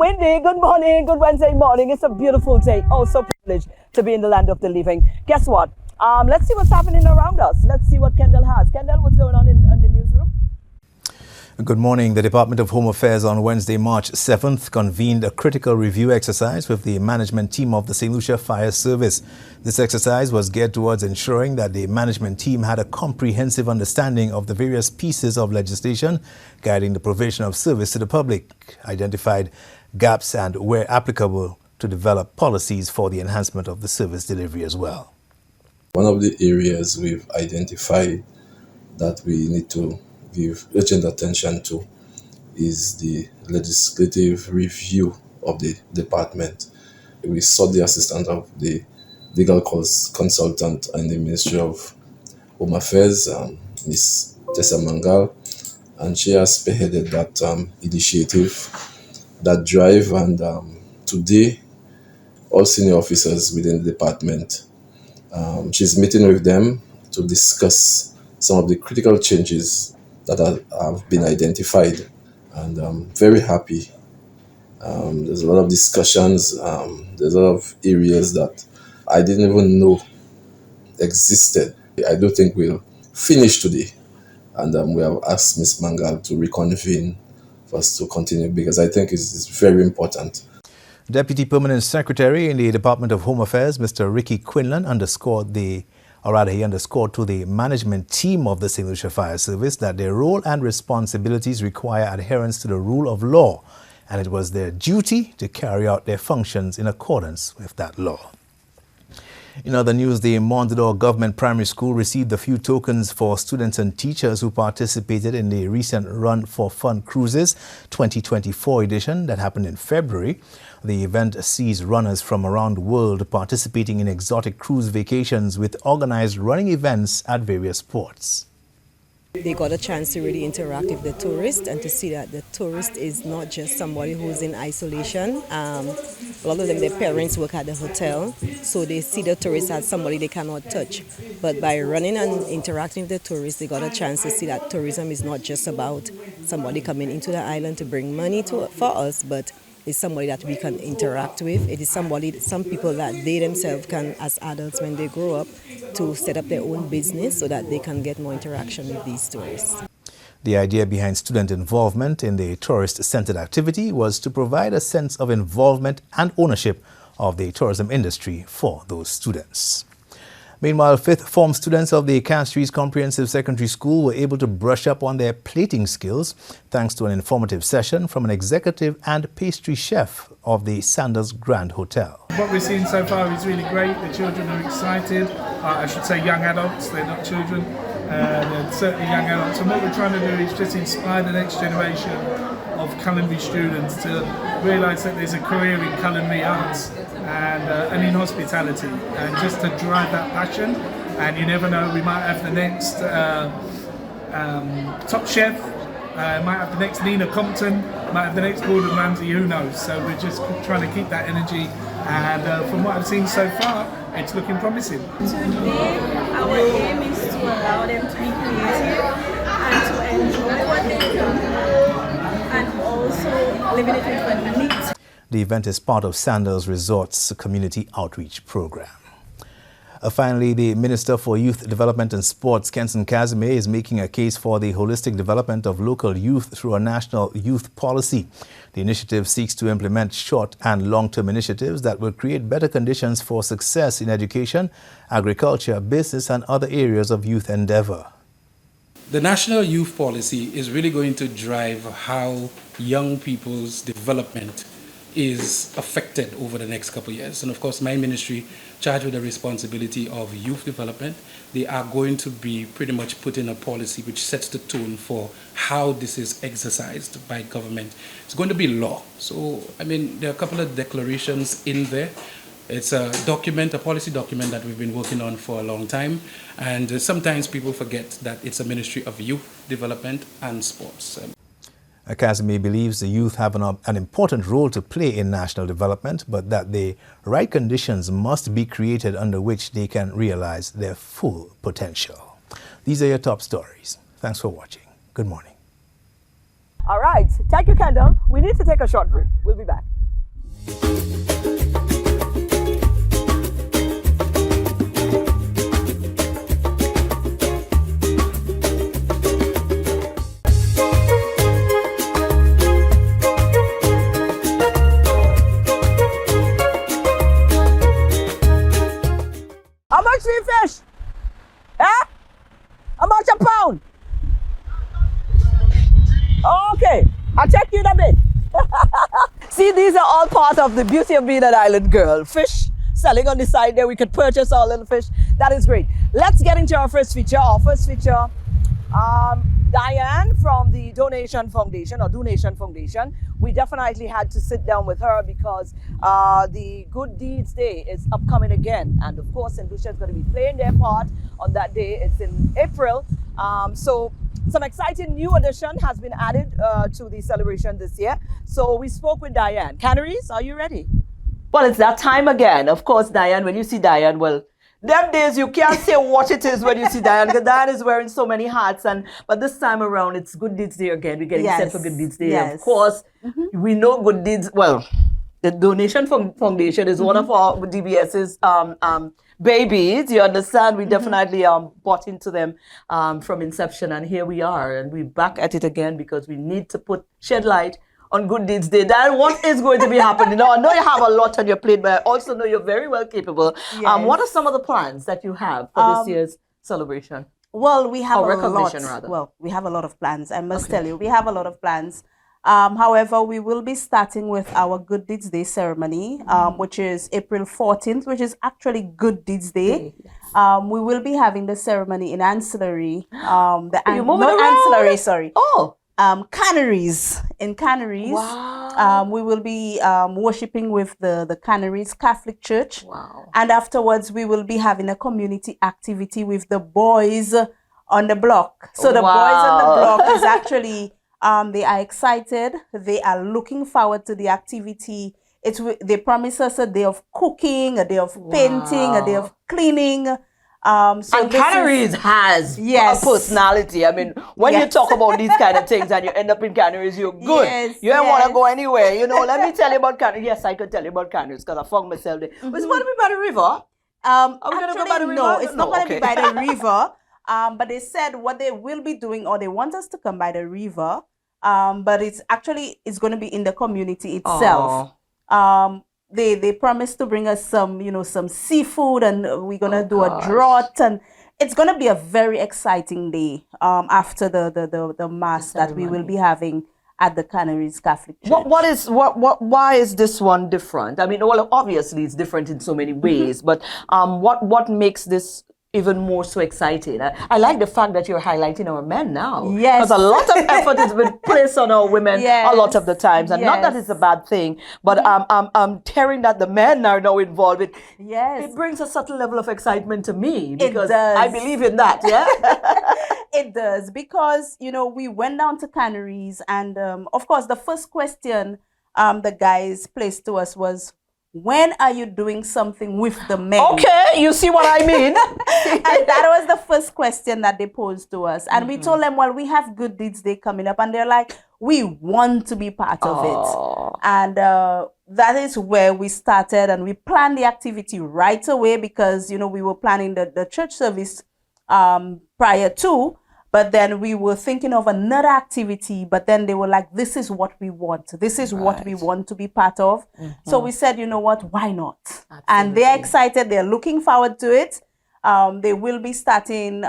Wendy, good morning, good Wednesday morning. It's a beautiful day. Oh, so privileged to be in the land of the living. Guess what? Let's see what's happening around us. Let's see what Kendall has. Kendall, what's going on in the newsroom? Good morning. The Department of Home Affairs on Wednesday, March 7th, convened a critical review exercise with the management team of the St. Lucia Fire Service. This exercise was geared towards ensuring that the management team had a comprehensive understanding of the various pieces of legislation guiding the provision of service to the public, identified gaps and, where applicable, to develop policies for the enhancement of the service delivery as well. One of the areas we've identified that we need to give urgent attention to is the legislative review of the department. We sought the assistance of the legal consultant in the Ministry of Home Affairs, Ms. Tessa Mangal, and she has spearheaded that initiative, that drive, and today all senior officers within the department, she's meeting with them to discuss some of the critical changes that have been identified, and I'm very happy. There's a lot of discussions, there's a lot of areas that I didn't even know existed. I do think we'll finish today, and we have asked Ms. Mangal to reconvene for us to continue, because I think it's very important. Deputy Permanent Secretary in the Department of Home Affairs, Mr. Ricky Quinlan, underscored to the management team of the St. Lucia Fire Service that their role and responsibilities require adherence to the rule of law, and it was their duty to carry out their functions in accordance with that law. In other news, the Mondador Government Primary School received a few tokens for students and teachers who participated in the recent Run for Fun Cruises 2024 edition that happened in February. The event sees runners from around the world participating in exotic cruise vacations with organized running events at various ports. They got a chance to really interact with the tourist and to see that the tourist is not just somebody who's in isolation. A lot of them, their parents work at the hotel, so they see the tourist as somebody they cannot touch. But by running and interacting with the tourists, they got a chance to see that tourism is not just about somebody coming into the island to bring money for us, but it's somebody that we can interact with. It is some people that they themselves can, as adults when they grow up, to set up their own business so that they can get more interaction with these tourists. The idea behind student involvement in the tourist-centered activity was to provide a sense of involvement and ownership of the tourism industry for those students. Meanwhile, fifth form students of the Castries Comprehensive Secondary School were able to brush up on their plating skills thanks to an informative session from an executive and pastry chef of the Sandals Grand Hotel. What we've seen so far is really great. The children are excited. I should say young adults, they're not children. They're certainly young adults. And what we're trying to do is just inspire the next generation of culinary students to realise that there's a career in culinary arts and in hospitality, and just to drive that passion. And you never know, we might have the next top chef, might have the next Nina Compton, might have the next Gordon Ramsay, who knows. So we're just trying to keep that energy, and from what I've seen so far, it's looking promising. Today, our aim is to allow them to be creative and to enjoy what they do, and also living it with a neat. The event is part of Sandals Resort's community outreach program. Finally, the Minister for Youth Development and Sports, Kenson Casimir, is making a case for the holistic development of local youth through a national youth policy. The initiative seeks to implement short and long-term initiatives that will create better conditions for success in education, agriculture, business, and other areas of youth endeavor. The National Youth Policy is really going to drive how young people's development is affected over the next couple of years. And of course, my ministry, charged with the responsibility of youth development, they are going to be pretty much putting a policy which sets the tone for how this is exercised by government. It's going to be law. So, I mean, there are a couple of declarations in there. It's a document, a policy document that we've been working on for a long time. And sometimes people forget that it's a Ministry of Youth Development and Sports. Casimir believes the youth have an important role to play in national development, but that the right conditions must be created under which they can realize their full potential. These are your top stories. Thanks for watching. Good morning. All right. Thank you, Kendall. We need to take a short break. We'll be back. How much for your fish? Huh? How much a pound? Okay, I'll check you in a bit. See, these are all part of the beauty of being an island girl. Fish selling on the side there. We could purchase our little fish. That is great. Let's get into our first feature. Our first feature, Diane from the Donation Foundation or Donation Foundation. We definitely had to sit down with her because the Good Deeds Day is upcoming again. And of course, St. Lucia is going to be playing their part on that day. It's in April. So some exciting new addition has been added to the celebration this year. So we spoke with Diane. Canaries, are you ready? Well, it's that time again. Of course, Diane, when you see Diane, well, them days you can't say what it is when you see Diane, because Diane is wearing so many hats. But this time around, it's Good Deeds Day again. We're getting set for Good Deeds Day. Yes. Of course, we know Good Deeds, well, the Donation Foundation is one of our DBS's babies. You understand? We definitely bought into them from inception, and here we are. And we're back at it again because we need to shed light on Good Deeds Day. Diane, what is going to be happening? Now, I know you have a lot on your plate, but I also know you're very well capable. Yes. What are some of the plans that you have for this year's celebration? Well, we have Or a lot. recognition, rather. Well, we have a lot of plans. I must tell you, we have a lot of plans. However, we will be starting with our Good Deeds Day ceremony, which is April 14th, which is actually Good Deeds Day. We will be having the ceremony in Ancillary. Ancillary, sorry. Oh. Canaries. In Canaries. Wow. We will be worshiping with the Canaries Catholic Church. Wow. And afterwards, we will be having a community activity with the boys on the block. So the boys on the block is actually, they are excited. They are looking forward to the activity. They promise us a day of cooking, a day of painting, a day of cleaning. And Canaries has a personality. I mean, when you talk about these kind of things and you end up in Canaries, you're good. You don't want to go anywhere. You know, let me tell you about Canaries. Yes, I could tell you about Canaries because I found myself there. But it's going to be by the river. Are we going to go by the river? No, it's not going to be by the river. But they said what they will be doing, or they want us to come by the river. But it's going to be in the community itself. They promised to bring us some seafood, and we're gonna do a draught, and it's gonna be a very exciting day after the mass that we will be having at the Canaries Catholic Church. Why is this one different? I mean, well, obviously it's different in so many ways, but what makes this even more so excited? I like the fact that you're highlighting our men now. Yes. Because a lot of effort has been placed on our women a lot of the times. And not that it's a bad thing, but hearing that the men are now involved, it brings a certain level of excitement to me. Because I believe in that, yeah? It does. Because, we went down to Canaries, and of course, the first question the guys placed to us was, when are you doing something with the men? Okay, you see what I mean? And that was the first question that they posed to us. And we told them, well, we have Good Deeds Day coming up. And they're like, we want to be part of it. And that is where we started. And we planned the activity right away because, we were planning the church service prior to. But then we were thinking of another activity, but then they were like, this is what we want. This is what we want to be part of. So we said, you know what, why not? Absolutely. And they're excited. They're looking forward to it. They will be starting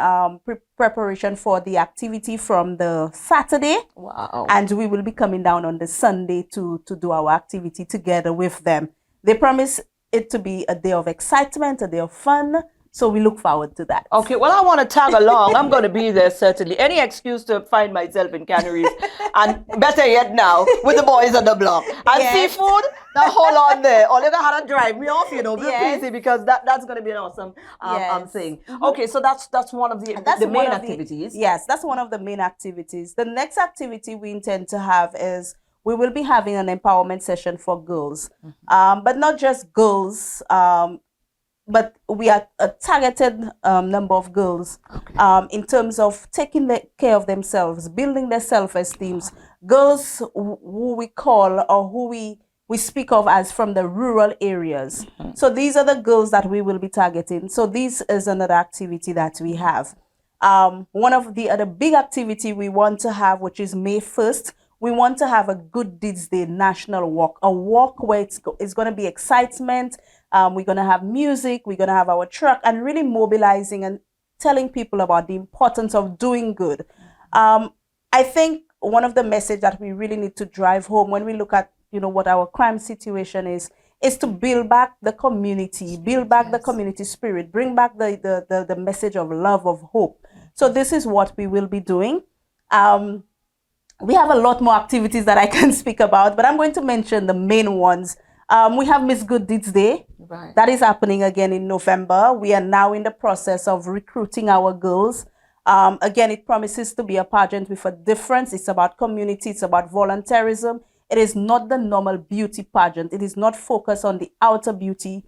preparation for the activity from the Saturday. Wow. And we will be coming down on the Sunday to do our activity together with them. They promise it to be a day of excitement, a day of fun. So we look forward to that. Okay, well, I want to tag along. I'm going to be there, certainly. Any excuse to find myself in Canaries. And better yet now, with the boys on the block. And seafood, now hold on there. Or they're going to drive me off, crazy, because that's going to be an awesome thing. Okay, so that's one of the main activities. Yes, that's one of the main activities. The next activity we intend to have is we will be having an empowerment session for girls. But not just girls, but we are a targeted number of girls in terms of taking care of themselves, building their self-esteem. Girls who we call, or who we we speak of as from the rural areas. So these are the girls that we will be targeting. So this is another activity that we have. One of the other big activity we want to have, which is May 1st, we want to have a Good Deeds Day national walk, a walk where it's going to be excitement. We're going to have music, we're going to have our truck, and really mobilizing and telling people about the importance of doing good. I think one of the message that we really need to drive home when we look at, what our crime situation is to build back the community, build back the community spirit, bring back the message of love, of hope. So this is what we will be doing. We have a lot more activities that I can speak about, but I'm going to mention the main ones. We have Miss Good Deeds Day. Right. That is happening again in November. We are now in the process of recruiting our girls. Again, it promises to be a pageant with a difference. It's about community. It's about volunteerism. It is not the normal beauty pageant. It is not focused on the outer beauty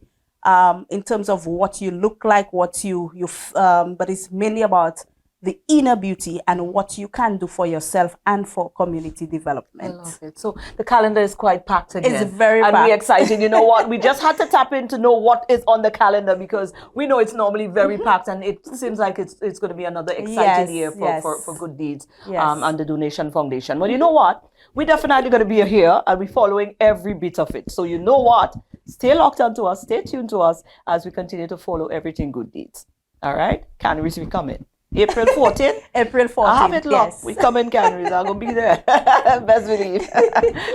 in terms of what you look like, but it's mainly about the inner beauty and what you can do for yourself and for community development. I love it. So the calendar is quite packed again. It's very packed. packed. We're excited. You know what? We just had to tap in to know what is on the calendar because we know it's normally very packed and it seems like it's going to be another exciting year for good deeds and the Donation Foundation. Well, you know what? We're definitely going to be here and we're following every bit of it. So you know what? Stay locked onto us. Stay tuned to us as we continue to follow everything Good Deeds. All right? Canaries, we come in. April 14th? April 14th, I have it locked. yes. We come in Canaries. I'm going to be there. Best believe.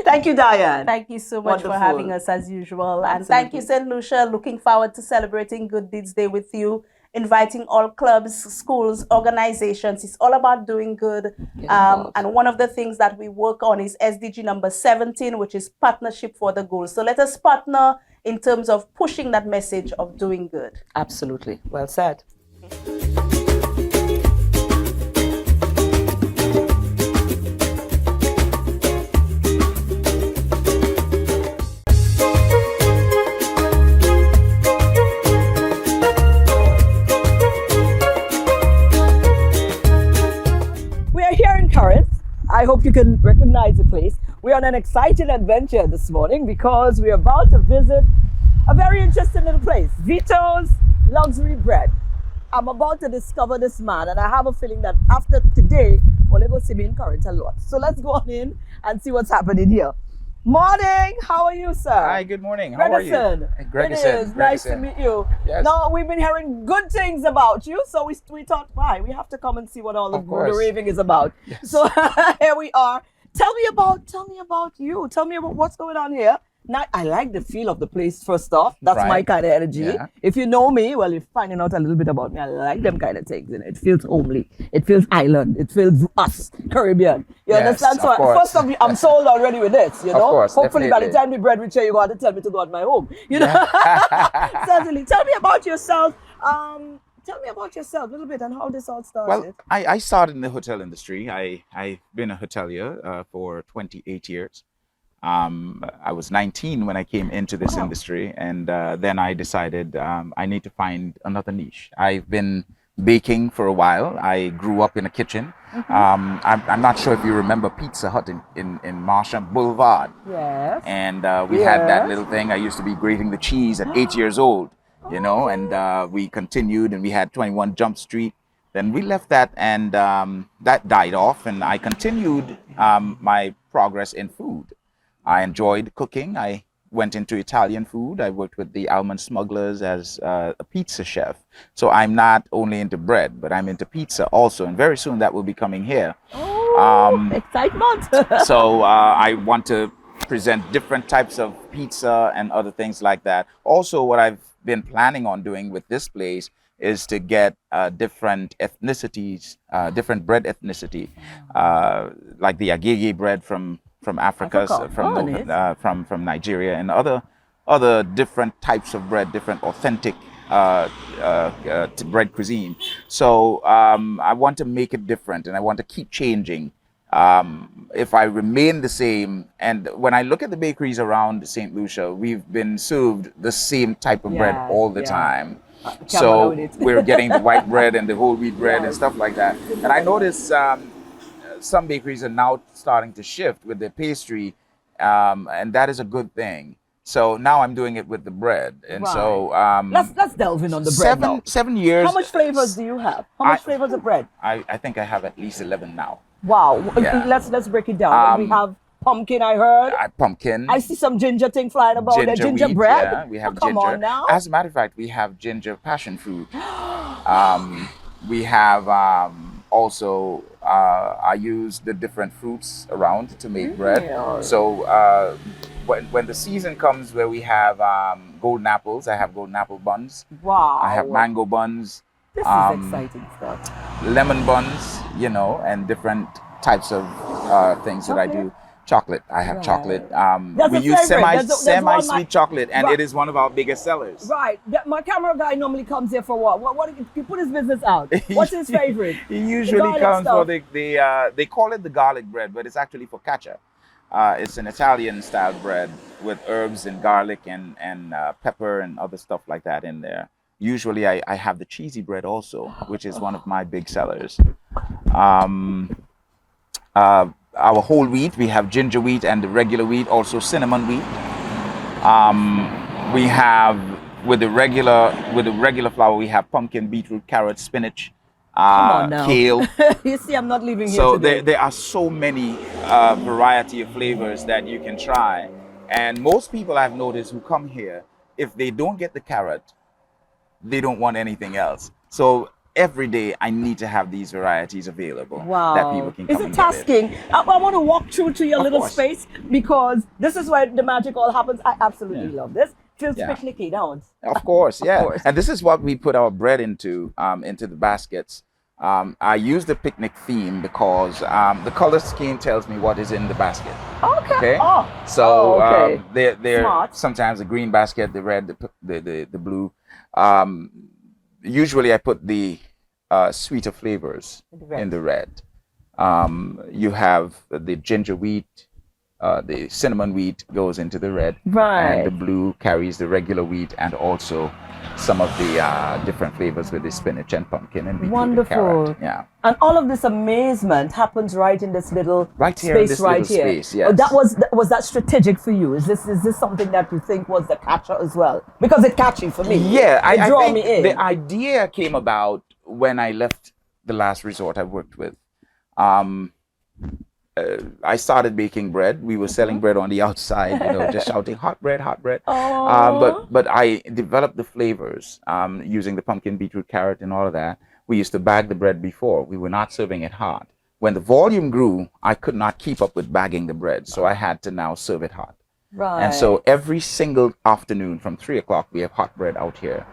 Thank you, Diane. Thank you so much Wonderful. for having us as usual. And thank you, St. Lucia. Looking forward to celebrating Good Deeds Day with you. Inviting all clubs, schools, organizations. It's all about doing good. And one of the things that we work on is SDG number 17, which is Partnership for the Goal. So let us partner in terms of pushing that message of doing good. Absolutely. Well said. I hope you can recognize the place. We're on an exciting adventure this morning because we're about to visit a very interesting little place, Vito's Luxury Bread. I'm about to discover this man and I have a feeling that after today, we'll able to see me in Current a lot. So let's go on in and see what's happening here. Morning, how are you, sir? Hi, good morning. How are you? It is nice to meet you. Yes. Now, we've been hearing good things about you, so we thought, why? We have to come and see what all the raving is about. Yes. So here we are. Tell me about you. Tell me about what's going on here. Now, I like the feel of the place, first off. That's my kind of energy. Yeah. If you know me, well, you're finding out a little bit about me. I like them kind of things. It feels homely. It feels island. It feels us, Caribbean. You understand? So, first of all, I'm sold already with this, you know? Of course, hopefully, by the time the bread reaches you, you're going to tell me to go at my home. You know? Certainly. Tell me about yourself. Tell me about yourself a little bit and how this all started. Well, I started in the hotel industry. I've been a hotelier for 28 years. I was 19 when I came into this industry, and then I decided I need to find another niche. I've been baking for a while. I grew up in a kitchen. I'm not sure if you remember Pizza Hut in Marsham Boulevard. Yes. And we had that little thing. I used to be grating the cheese at 8 years old, you know, and we continued and we had 21 Jump Street. Then we left that and that died off, and I continued my progress in food. I enjoyed cooking. I went into Italian food. I worked with the Almond Smugglers as a pizza chef. So I'm not only into bread, but I'm into pizza also. And very soon that will be coming here. Excitement. So I want to present different types of pizza and other things like that. Also, what I've been planning on doing with this place is to get different ethnicities, different bread ethnicity, like the agege bread from Africa, from Nigeria, and other different types of bread, different authentic bread cuisine. So I want to make it different, and I want to keep changing. If I remain the same, and when I look at the bakeries around St. Lucia, we've been served the same type of bread all the time. So we're getting the white bread and the whole wheat bread and stuff like that. And I notice some bakeries are now starting to shift with their pastry and that is a good thing. So now I'm doing it with the bread, and so let's delve in on the bread now. 7 years. How much flavors do you have? How much flavors of bread? I think I have at least 11 now. Wow. Yeah. Let's break it down. We have pumpkin, I heard. Pumpkin. I see some ginger thing flying about there. Ginger wheat, bread. Yeah, we have Come ginger. on now. As a matter of fact, we have ginger passion fruit. We have also I use the different fruits around to make bread. So when the season comes where we have golden apples, I have golden apple buns. Wow. I have mango buns. This is exciting stuff. Lemon buns, you know, and different types of things that I do. Chocolate. I have chocolate. We use semi-sweet chocolate, and it is one of our biggest sellers. Right. My camera guy normally comes here for what? What he put his business out? What's his favorite? He usually comes for they call it the garlic bread, but it's actually focaccia. It's an Italian style bread with herbs and garlic and pepper and other stuff like that in there. Usually I have the cheesy bread also, which is one of my big sellers. Our whole wheat, we have ginger wheat and the regular wheat, also cinnamon wheat. We have with the regular flour, we have pumpkin, beetroot, carrot, spinach, kale. You see, I'm not leaving here so today. there are so many variety of flavors that you can try. And most people I've noticed who come here, if they don't get the carrot, they don't want anything else. So every day I need to have these varieties available that people can come Is it and tasking? I want to walk through to your little course. space because this is where the magic all happens. I absolutely love this. Feels picnicky, don't it? Of course, yeah. And this is what we put our bread into the baskets. I use the picnic theme because the color scheme tells me what is in the basket. Okay. So they're Smart. sometimes the green basket, the red, the blue. Usually I put the sweeter flavors in the red. You have the ginger wheat, the cinnamon wheat goes into the red. Right. And the blue carries the regular wheat and also some of the different flavors with the spinach and pumpkin and beetroot and carrot. Yeah. And all of this amazement happens right in this little space right here. Space, yes. Was that strategic for you? Is this something that you think was the catcher as well? Because it's catchy for me. Yeah, I think me in. the idea came about when I left the last resort I worked with. I started baking bread. We were selling bread on the outside, just shouting hot bread, hot bread. But I developed the flavors using the pumpkin, beetroot, carrot, and all of that. We used to bag the bread before. We were not serving it hot. When the volume grew, I could not keep up with bagging the bread, so I had to now serve it hot. Right. And so every single afternoon from 3 o'clock, we have hot bread out here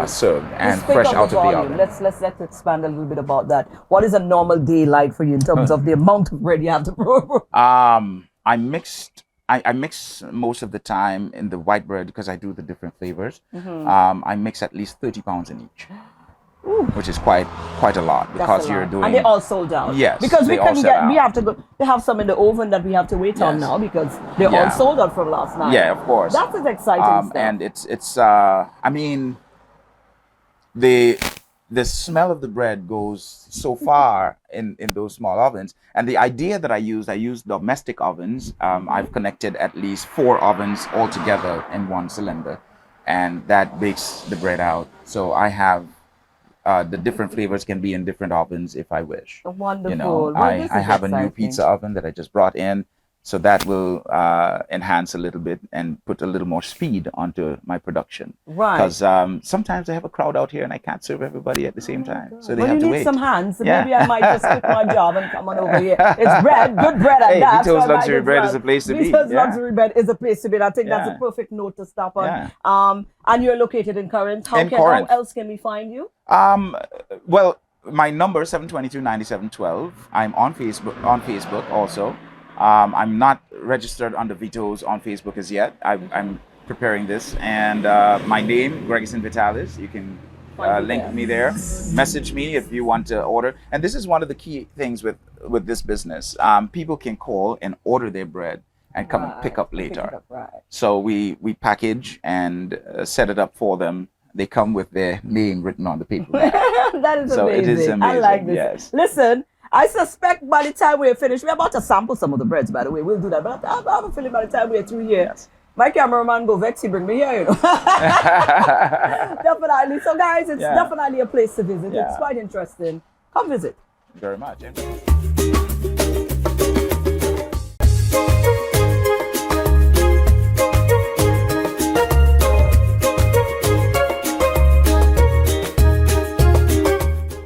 served and fresh out of the oven. Let's expand a little bit about that. What is a normal day like for you in terms of the amount of bread you have to prepare? I mix most of the time in the white bread because I do the different flavors. I mix at least 30 pounds in each. Ooh. Which is quite a lot because you're doing. And they all sold out. Yes, because we couldn't get. Out. We have to go. They have some in the oven that we have to wait on now because they're all sold out from last night. Yeah, of course. That is exciting stuff. And it's. I mean, the smell of the bread goes so far in those small ovens. And the idea that I use domestic ovens. I've connected at least 4 ovens all together in one cylinder, and that bakes the bread out. So I have. The different flavors can be in different ovens if I wish. Wonderful. I have a new pizza oven that I just brought in, so that will enhance a little bit and put a little more speed onto my production. Right. Because sometimes I have a crowd out here and I can't serve everybody at the same time, so they have to wait. You need some hands. So maybe I might just quit my job and come on over here. It's bread, good bread at that. Vito's Luxury Bread is a place to be. Vito's Luxury Bread is a place to be. I think that's a perfect note to stop on. And you're located in Corinth. How else can we find you? Well, my number 722-9712. I'm on Facebook also. I'm not registered under Vito's on Facebook as yet. I'm preparing this, and my name Gregerson Vitalis. You can link me there. Message me if you want to order. And this is one of the key things with this business. People can call and order their bread and come and pick up later. So we package and set it up for them. They come with their name written on the paper. That is amazing. It is amazing. I like this. Yes. Listen, I suspect by the time we're finished, we're about to sample some of the breads, by the way. We'll do that. But I have a feeling by the time we're through here, my cameraman go vex, he bring me here, you know. Definitely. So, guys, it's definitely a place to visit. It's quite interesting. Come visit. Very much.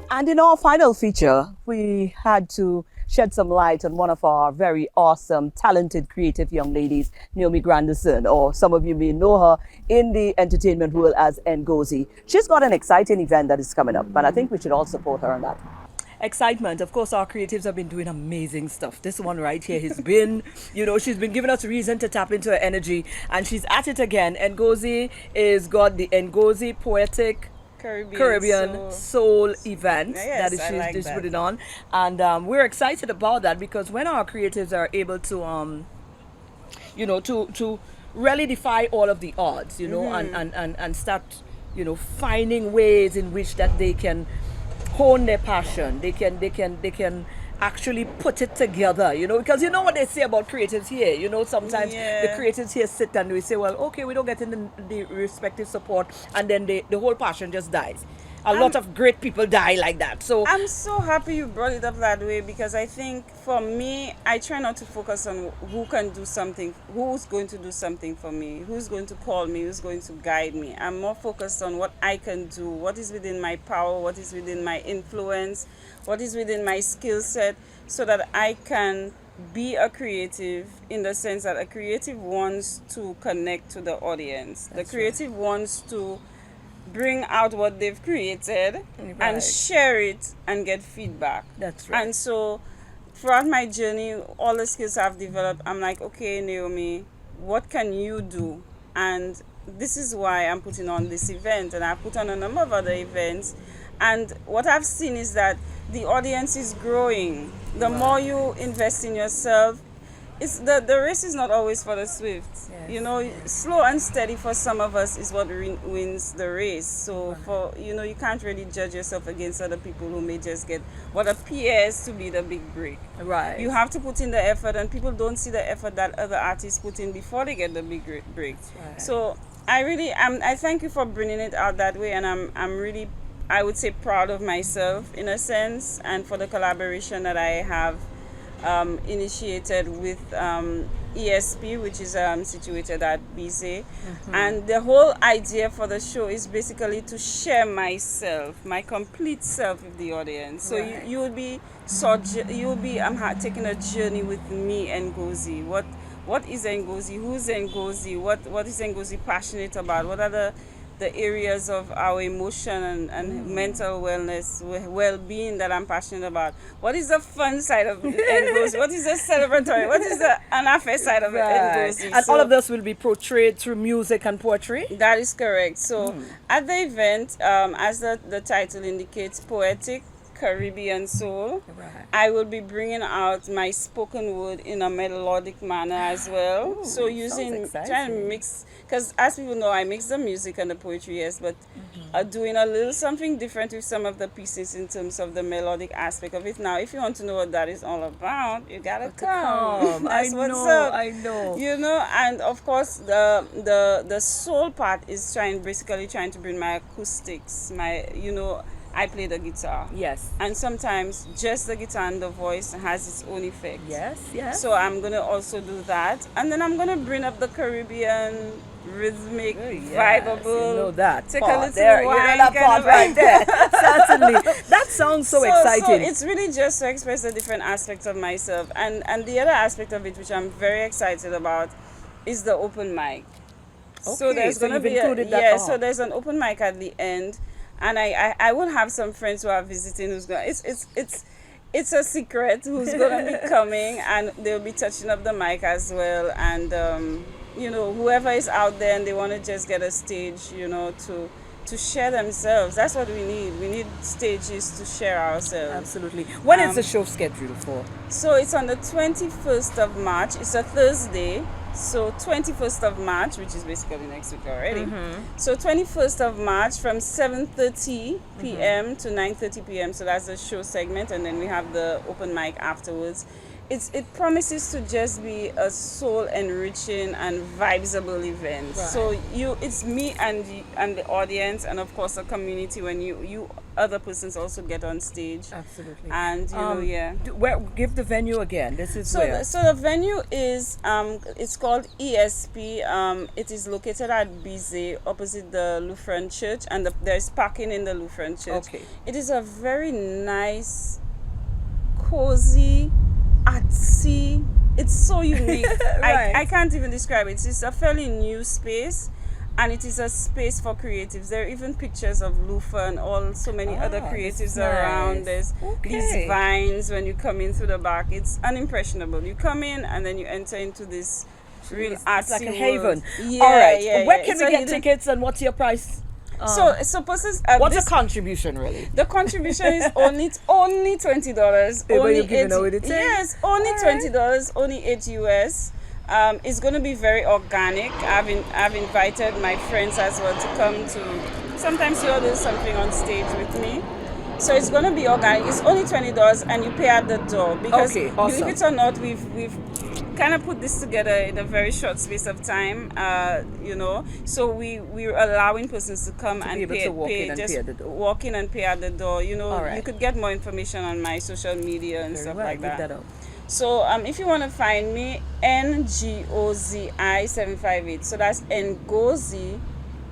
And in our final feature, we had to shed some light on one of our very awesome, talented, creative young ladies, Naomi Grandison, or some of you may know her in the entertainment world as Ngozi. She's got an exciting event that is coming up, and I think we should all support her on that. Excitement. Of course, our creatives have been doing amazing stuff. This one right here has been, you know, she's been giving us reason to tap into her energy, and she's at it again. Ngozi is got the Ngozi Poetic Caribbean Soul event that she's putting on, and we're excited about that because when our creatives are able to you know, to really defy all of the odds, you know, and start, you know, finding ways in which that they can hone their passion, they can actually put it together, you know, because you know what they say about creatives here, you know, sometimes the creatives here sit and we say, well, okay, we don't get in the respective support, and then the whole passion just dies. A lot of great people die like that. So I'm so happy you brought it up that way, because I think for me, I try not to focus on who can do something, who's going to do something for me, who's going to call me, who's going to guide me. I'm more focused on what I can do, what is within my power, what is within my influence, what is within my skill set, so that I can be a creative in the sense that a creative wants to connect to the audience. The creative wants to bring out what they've created and share it and get feedback. That's right. And so throughout my journey, all the skills I've developed, I'm like, okay, Naomi, what can you do? And this is why I'm putting on this event, and I put on a number of other events. And what I've seen is that the audience is growing. The more you invest in yourself, it's the race is not always for the swift. You know, slow and steady for some of us is what wins the race. So for, you know, you can't really judge yourself against other people who may just get what appears to be the big break. Right. You have to put in the effort, and people don't see the effort that other artists put in before they get the big break. Right. So I thank you for bringing it out that way, and I'm really, I would say, proud of myself in a sense, and for the collaboration that I have initiated with ESP, which is situated at Bise. And the whole idea for the show is basically to share myself, my complete self with the audience. So you will be taking a journey with me, Ngozi. What is Ngozi? Who's Ngozi? What is Ngozi passionate about? What are the areas of our emotion and mental wellness, well-being that I'm passionate about? What is the fun side of Ngozi? What is the celebratory? What is the anafe side of Ngozi? And all of this will be portrayed through music and poetry? That is correct. So at the event, as the title indicates, Poetic Caribbean Soul, I will be bringing out my spoken word in a melodic manner as well. Ooh, so trying to mix, because as people know, I mix the music and the poetry, yes, but doing a little something different with some of the pieces in terms of the melodic aspect of it. Now, if you want to know what that is all about, you gotta come. That's what's up. I know. You know, and of course the soul part is basically trying to bring my acoustics, I play the guitar. Yes. And sometimes just the guitar and the voice has its own effect. Yes. So I'm going to also do that. And then I'm going to bring up the Caribbean rhythmic, vibeable. You know that take part a little there. wine. You know that part right there. Certainly. That sounds so exciting. So it's really just to express the different aspects of myself. And the other aspect of it, which I'm very excited about, is the open mic. Okay, so there's going to be so there's an open mic at the end. And I will have some friends who are visiting who's going. It's a secret who's going to be coming, and they'll be touching up the mic as well. And whoever is out there and they want to just get a stage, to share themselves. That's what we need. We need stages to share ourselves. Absolutely. When is the show scheduled for? So it's on the 21st of March. It's a Thursday. So 21st of March, which is basically next week already. So 21st of March from 7:30 p.m. to 9:30 p.m. So that's the show segment, and then we have the open mic afterwards. It promises to just be a soul enriching and vibesable event. Right. So it's me and the audience, and of course the community when you other persons also get on stage. Absolutely. And yeah. Give the venue again. This is So where. so the venue is it's called ESP. It is located at Bizet opposite the Lutheran Church, and there's parking in the Lutheran Church. Okay. It is a very nice, cozy, artsy. It's so unique. Right. I can't even describe it. It's a fairly new space, and it is a space for creatives. There are even pictures of Lufa and so many other creatives that's around. nice. There's Okay. these vines when you come in through the back. It's unimpressionable. You come in and then you enter into this real artsy It's like a world. haven. Yeah, All right. yeah, Where yeah. can It's we a get hidden- tickets, and what's your price? So persons. What's this- the contribution really? The contribution is only $20. Hey, but Only you're giving 80 away the thing. Yes, only $20. Only $8 US. It's going to be very organic. I've invited my friends as well to come to. Sometimes you'll do something on stage with me. So it's going to be organic. It's only $20, and you pay at the door because Okay, awesome. believe it or not, we've kind of put this together in a very short space of time. So we're allowing persons to come To and be able pay, to walk pay in and just pay at the door. walk in and pay at the door. All right. You could get more information on my social media and Very stuff well, like leave that. out. So if you want to find me, NGOZI 758. So that's Ngozi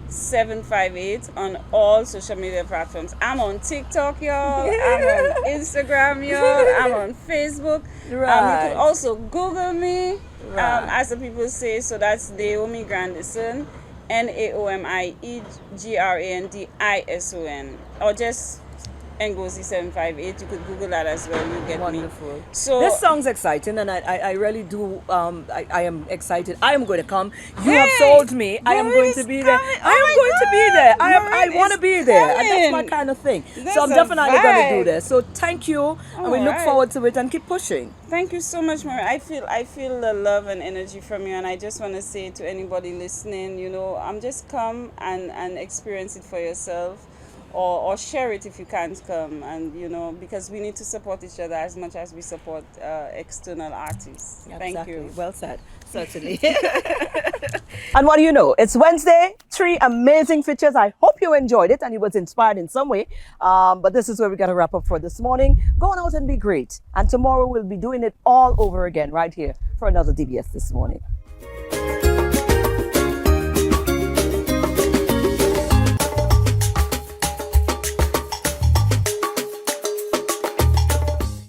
758 on all social media platforms. I'm on TikTok, y'all. I'm on Instagram, y'all. I'm on Facebook. Right. You could also Google me, Right. as the people say. So that's Naomi Grandison, NaomiGrandison, or just Ngozi 758. You could Google that as well. You get Wonderful. me. So This sounds exciting, and I really do. I am excited. I am going to come. You have sold me. I am going to be there. I am going to be there. I want to be there. And that's my kind of thing. That's So I'm a definitely going to do vibe. this. So thank you, and we look Alright. forward to it and keep pushing. Thank you so much, Maria. I feel the love and energy from you, and I just want to say to anybody listening, just come and experience it for yourself, or share it if you can't come, and because we need to support each other as much as we support external artists. Thank Exactly. you. Well said. Certainly. And what do you know? It's Wednesday. 3 amazing features. I hope you enjoyed it and you was inspired in some way. But this is where we got to wrap up for this morning. Go on out and be great. And tomorrow we'll be doing it all over again right here for another DBS This Morning.